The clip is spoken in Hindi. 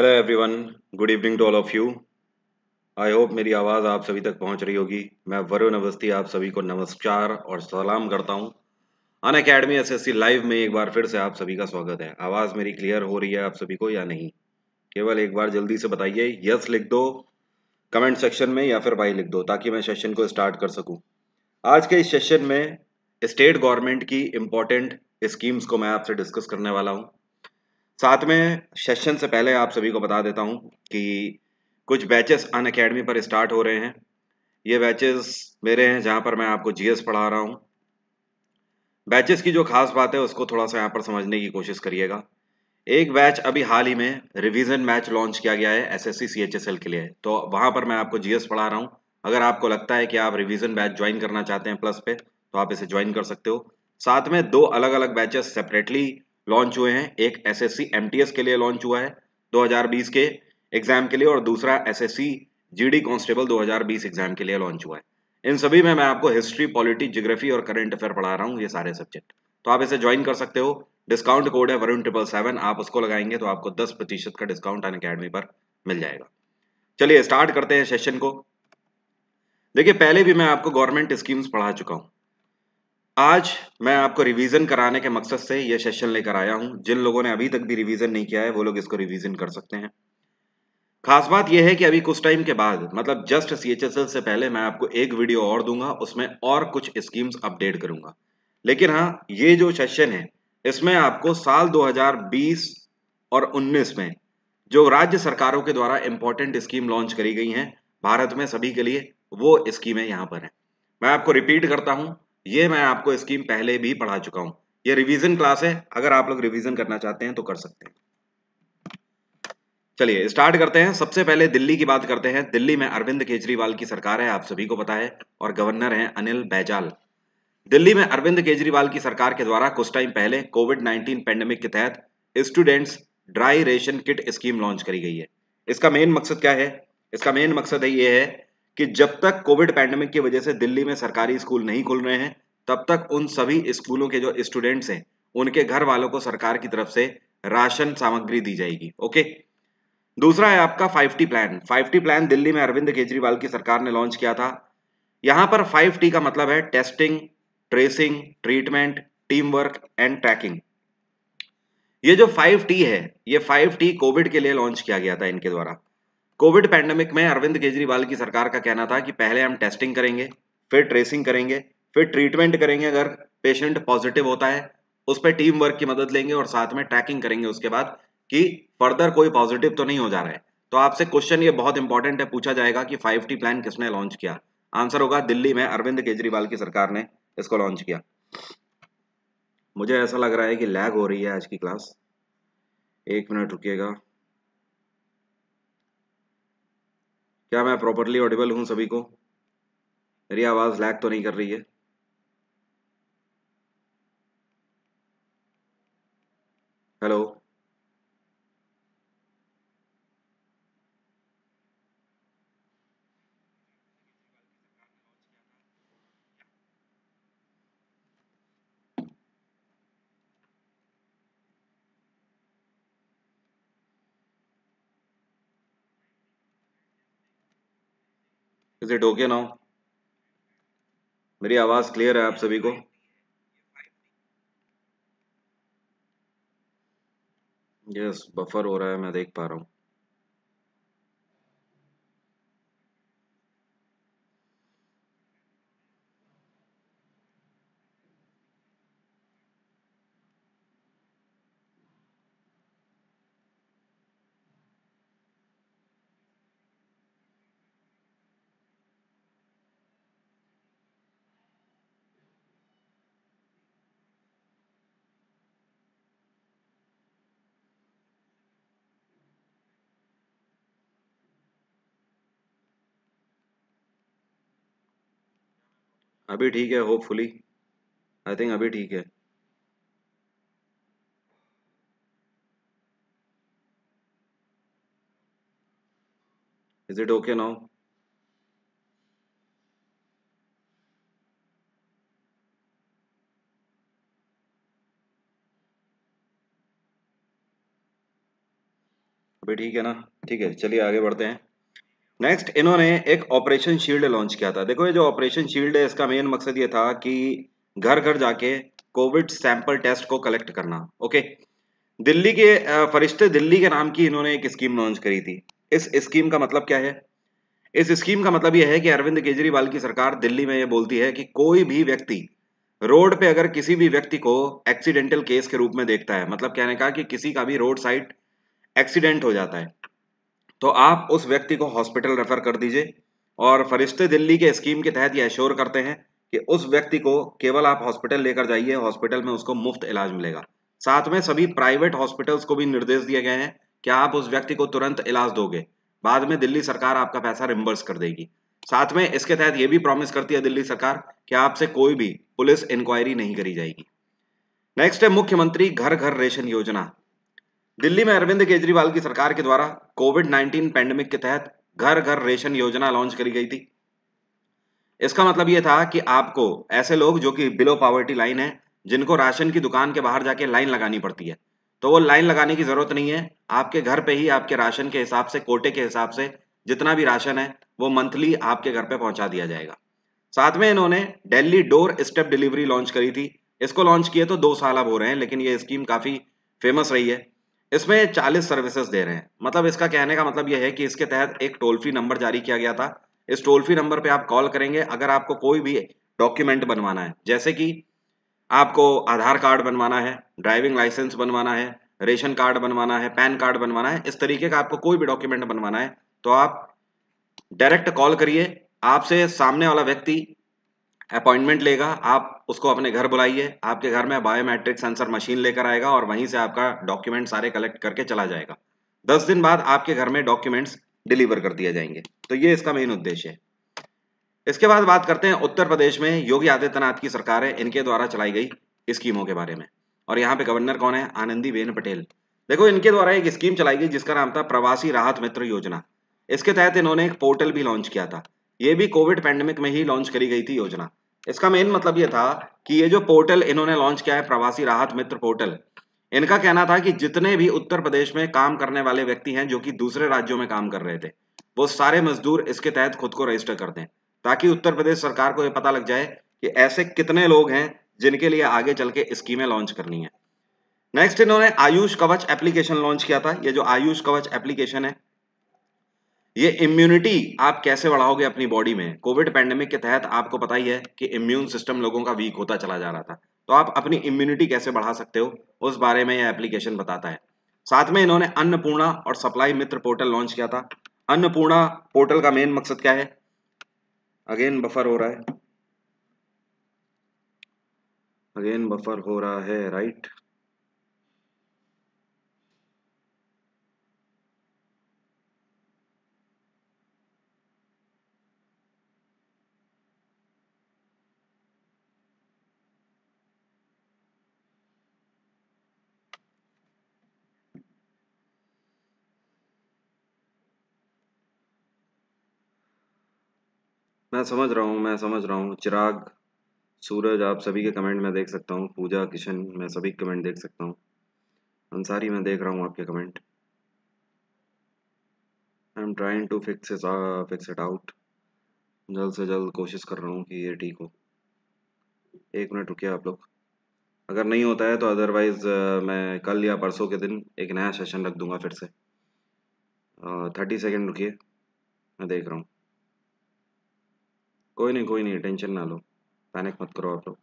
Hello everyone, good evening to all of you. I hope मेरी आवाज़ आप सभी तक पहुंच रही होगी। मैं वरुण अवस्थी आप सभी को नमस्कार और सलाम करता हूं। अन अकेडमी एसएससी लाइव में एक बार फिर से आप सभी का स्वागत है। आवाज़ मेरी क्लियर हो रही है आप सभी को या नहीं? केवल एक बार जल्दी से बताइए, यस लिख दो कमेंट सेक्शन में या फिर वाई लिख दो ताकि मैं सेशन को स्टार्ट कर सकूँ। आज के इस सेशन में स्टेट गवर्नमेंट की इम्पोर्टेंट स्कीम्स को मैं आपसे डिस्कस करने वाला हूँ। साथ में सेशन से पहले आप सभी को बता देता हूं कि कुछ बैचेस अन अकेडमी पर स्टार्ट हो रहे हैं। ये बैचेस मेरे हैं जहां पर मैं आपको जीएस पढ़ा रहा हूं। बैचेस की जो खास बात है उसको थोड़ा सा यहाँ पर समझने की कोशिश करिएगा। एक बैच अभी हाल ही में रिवीजन बैच लॉन्च किया गया है एसएससी सीएचएसएल के लिए, तो वहां पर मैं आपको जीएस पढ़ा रहा हूँ। अगर आपको लगता है कि आप रिवीजन बैच ज्वाइन करना चाहते हैं प्लस पे, तो आप इसे ज्वाइन कर सकते हो। साथ में दो अलग अलग बैचेस सेपरेटली लॉन्च हुए हैं। एक एसएससी एमटीएस के लिए लॉन्च हुआ है 2020 के एग्जाम के लिए, और दूसरा एसएससी जीडी कांस्टेबल 2020 एग्जाम के लिए लॉन्च हुआ है। इन सभी में मैं आपको हिस्ट्री, पॉलिटी, ज्योग्राफी और करंट अफेयर पढ़ा रहा हूँ, ये सारे सब्जेक्ट। तो आप इसे ज्वाइन कर सकते हो। डिस्काउंट कोड है वरुण777, आप उसको लगाएंगे तो आपको 10% का डिस्काउंट अन अकेडमी पर मिल जाएगा। चलिए स्टार्ट करते हैं सेशन को। देखिए, पहले भी मैं आपको गवर्नमेंट स्कीम्स पढ़ा चुका हूं। आज मैं आपको रिवीजन कराने के मकसद से यह सेशन लेकर आया हूं। जिन लोगों ने अभी तक भी रिवीजन नहीं किया है वो लोग इसको रिवीजन कर सकते हैं। खास बात यह है कि अभी कुछ टाइम के बाद, मतलब जस्ट सीएचएसएल से पहले, मैं आपको एक वीडियो और दूंगा, उसमें और कुछ स्कीम्स अपडेट करूंगा। लेकिन हाँ, ये जो सेशन है इसमें आपको साल 2020 और 19 में जो राज्य सरकारों के द्वारा इंपॉर्टेंट स्कीम लॉन्च करी गई हैं भारत में सभी के लिए, वो स्कीमें यहाँ पर हैं। मैं आपको रिपीट करता हूँ, ये मैं आपको स्कीम पहले भी पढ़ा चुका हूँ। ये रिवीजन क्लास है, अगर आप लोग रिवीजन करना चाहते हैं तो कर सकते हैं। चलिए स्टार्ट करते हैं। सबसे पहले दिल्ली की बात करते हैं। दिल्ली में अरविंद केजरीवाल की सरकार है, आप सभी को पता है, और गवर्नर हैं अनिल बैजल। दिल्ली में अरविंद केजरीवाल की सरकार के द्वारा कुछ टाइम पहले कोविड-19 पेंडेमिक के तहत students dry ration kit scheme launch करी गई है। इसका मेन मकसद क्या है? इसका मेन मकसद ये है कि जब तक कोविड पेंडेमिक की वजह से दिल्ली में सरकारी स्कूल नहीं खुल रहे हैं, तब तक उन सभी स्कूलों के जो स्टूडेंट्स हैं उनके घर वालों को सरकार की तरफ से राशन सामग्री दी जाएगी। ओके। दूसरा है आपका 5T plan. 5T plan Delhi में अरविंद केजरीवाल की सरकार ने लॉन्च किया था। यहां पर 5T का मतलब है testing, tracing, treatment, team work and tracking. ये जो 5T है, ये 5T कोविड के लिए लॉन्च किया गया था इनके द्वारा। कोविड पैंडेमिक में अरविंद केजरीवाल की सरकार का कहना था कि पहले हम टेस्टिंग करेंगे, फिर ट्रेसिंग करेंगे, फिर ट्रीटमेंट करेंगे अगर पेशेंट पॉजिटिव होता है, उस पर टीम वर्क की मदद लेंगे, और साथ में ट्रैकिंग करेंगे उसके बाद कि फर्दर कोई पॉजिटिव तो नहीं हो जा रहा है। तो आपसे क्वेश्चन ये बहुत इंपॉर्टेंट है, पूछा जाएगा कि 5T प्लान किसने लॉन्च किया? आंसर होगा दिल्ली में अरविंद केजरीवाल की सरकार ने इसको लॉन्च किया। मुझे ऐसा लग रहा है कि लैग हो रही है आज की क्लास। एक मिनट रुकिएगा। क्या मैं प्रॉपरली ऑडिबल हूं सभी को? मेरी आवाज लैग तो नहीं कर रही है? Hello? Is it okay now? मेरी आवाज क्लियर है आप सभी को? यस, बफर हो रहा है, मैं देख पा रहा हूँ। अभी ठीक है होपफुली। आई थिंक अभी ठीक है। Is it okay now? अभी ठीक है ना? ठीक है, चलिए आगे बढ़ते हैं। नेक्स्ट इन्होंने एक ऑपरेशन शील्ड लॉन्च किया था। देखो ये जो ऑपरेशन शील्ड है इसका मेन मकसद ये था कि घर घर जाके कोविड सैंपल टेस्ट को कलेक्ट करना। ओके, दिल्ली के फरिश्ते दिल्ली के नाम की इन्होंने एक स्कीम लॉन्च करी थी। इस स्कीम का मतलब क्या है? इस स्कीम का मतलब यह है कि अरविंद केजरीवाल की सरकार दिल्ली में ये बोलती है कि कोई भी व्यक्ति रोड पे अगर किसी भी व्यक्ति को एक्सीडेंटल केस के रूप में देखता है, मतलब कहने का कि किसी का भी रोड साइड एक्सीडेंट हो जाता है, तो आप उस व्यक्ति को हॉस्पिटल रेफर कर दीजिए। और फरिश्ते दिल्ली के स्कीम के तहत ये एश्योर करते हैं कि उस व्यक्ति को केवल आप हॉस्पिटल लेकर जाइए, हॉस्पिटल में उसको मुफ्त इलाज मिलेगा। साथ में सभी प्राइवेट हॉस्पिटल्स को भी निर्देश दिए गए हैं कि आप उस व्यक्ति को तुरंत इलाज दोगे, बाद में दिल्ली सरकार आपका पैसा रिम्बर्स कर देगी। साथ में इसके तहत ये भी प्रॉमिस करती है दिल्ली सरकार कि आपसे कोई भी पुलिस इंक्वायरी नहीं करी जाएगी। नेक्स्ट है मुख्यमंत्री घर घर रेशन योजना। दिल्ली में अरविंद केजरीवाल की सरकार के द्वारा कोविड 19 पैंडेमिक के तहत घर घर रेशन योजना लॉन्च करी गई थी। इसका मतलब यह था कि आपको ऐसे लोग जो कि बिलो पॉवर्टी लाइन है, जिनको राशन की दुकान के बाहर जाके लाइन लगानी पड़ती है, तो वो लाइन लगाने की जरूरत नहीं है। आपके घर पे ही आपके राशन के हिसाब से, कोटे के हिसाब से जितना भी राशन है वो मंथली आपके घर पे पहुंचा दिया जाएगा। साथ में इन्होंने Delhi door step delivery launch करी थी। इसको लॉन्च किए तो 2 साल अब हो रहे हैं, लेकिन ये स्कीम काफी फेमस रही है। इसमें 40 सर्विसेज दे रहे हैं। मतलब इसका कहने का मतलब यह है कि इसके तहत एक टोल फ्री नंबर जारी किया गया था। इस टोल फ्री नंबर पे आप कॉल करेंगे अगर आपको कोई भी डॉक्यूमेंट बनवाना है, जैसे कि आपको आधार कार्ड बनवाना है, ड्राइविंग लाइसेंस बनवाना है, रेशन कार्ड बनवाना है, पैन कार्ड बनवाना है, इस तरीके का आपको कोई भी डॉक्यूमेंट बनवाना है, तो आप डायरेक्ट कॉल करिए। आपसे सामने वाला व्यक्ति अपॉइंटमेंट लेगा, आप उसको अपने घर बुलाइए, आपके घर में बायोमेट्रिक सेंसर मशीन लेकर आएगा और वहीं से आपका डॉक्यूमेंट सारे कलेक्ट करके चला जाएगा। 10 दिन बाद आपके घर में डॉक्यूमेंट्स डिलीवर कर दिए जाएंगे। तो ये इसका मेन उद्देश्य है। इसके बाद बात करते हैं उत्तर प्रदेश में योगी आदित्यनाथ की सरकार है, इनके द्वारा चलाई गई स्कीमों के बारे में। और यहाँ पे गवर्नर कौन है? आनंदीबेन पटेल। देखो इनके द्वारा एक स्कीम चलाई गई जिसका नाम था प्रवासी राहत मित्र योजना। इसके तहत इन्होंने एक पोर्टल भी लॉन्च किया था। ये भी कोविड पैंडेमिक में ही लॉन्च करी गई थी योजना। इसका मेन मतलब ये था कि ये जो पोर्टल इन्होंने लॉन्च किया है, प्रवासी राहत मित्र पोर्टल, इनका कहना था कि जितने भी उत्तर प्रदेश में काम करने वाले व्यक्ति हैं जो कि दूसरे राज्यों में काम कर रहे थे, वो सारे मजदूर इसके तहत खुद को रजिस्टर कर दें, ताकि उत्तर प्रदेश सरकार को यह पता लग जाए कि ऐसे कितने लोग हैं जिनके लिए आगे चल के स्कीमें लॉन्च करनी है। नेक्स्ट इन्होंने आयुष कवच एप्लीकेशन लॉन्च किया था। ये जो आयुष कवच एप्लीकेशन है, ये इम्यूनिटी आप कैसे बढ़ाओगे अपनी बॉडी में। कोविड पैंडेमिक के तहत आपको पता ही है कि इम्यून सिस्टम लोगों का वीक होता चला जा रहा था, तो आप अपनी इम्यूनिटी कैसे बढ़ा सकते हो उस बारे में यह एप्लीकेशन बताता है। साथ में इन्होंने अन्नपूर्णा और सप्लाई मित्र पोर्टल लॉन्च किया था। अन्नपूर्णा पोर्टल का मेन मकसद क्या है? अगेन बफर हो रहा है, अगेन बफर हो रहा है, राइट। मैं समझ रहा हूँ, मैं समझ रहा हूँ। चिराग, सूरज, आप सभी के कमेंट मैं देख सकता हूँ। पूजा, किशन, मैं सभी कमेंट देख सकता हूँ। अंसारी, मैं देख रहा हूँ आपके comment. I am trying to fix it out. जल्द से जल्द कोशिश कर रहा हूँ कि ये ठीक हो। 1 मिनट रुकिए आप लोग। अगर नहीं होता है तो अदरवाइज मैं कल या परसों के दिन एक नया सेशन रख दूंगा फिर से। 30 सेकेंड रुकिए, मैं देख रहा हूँ। कोई नहीं, कोई नहीं, टेंशन ना लो, पैनिक मत करो आप लोग।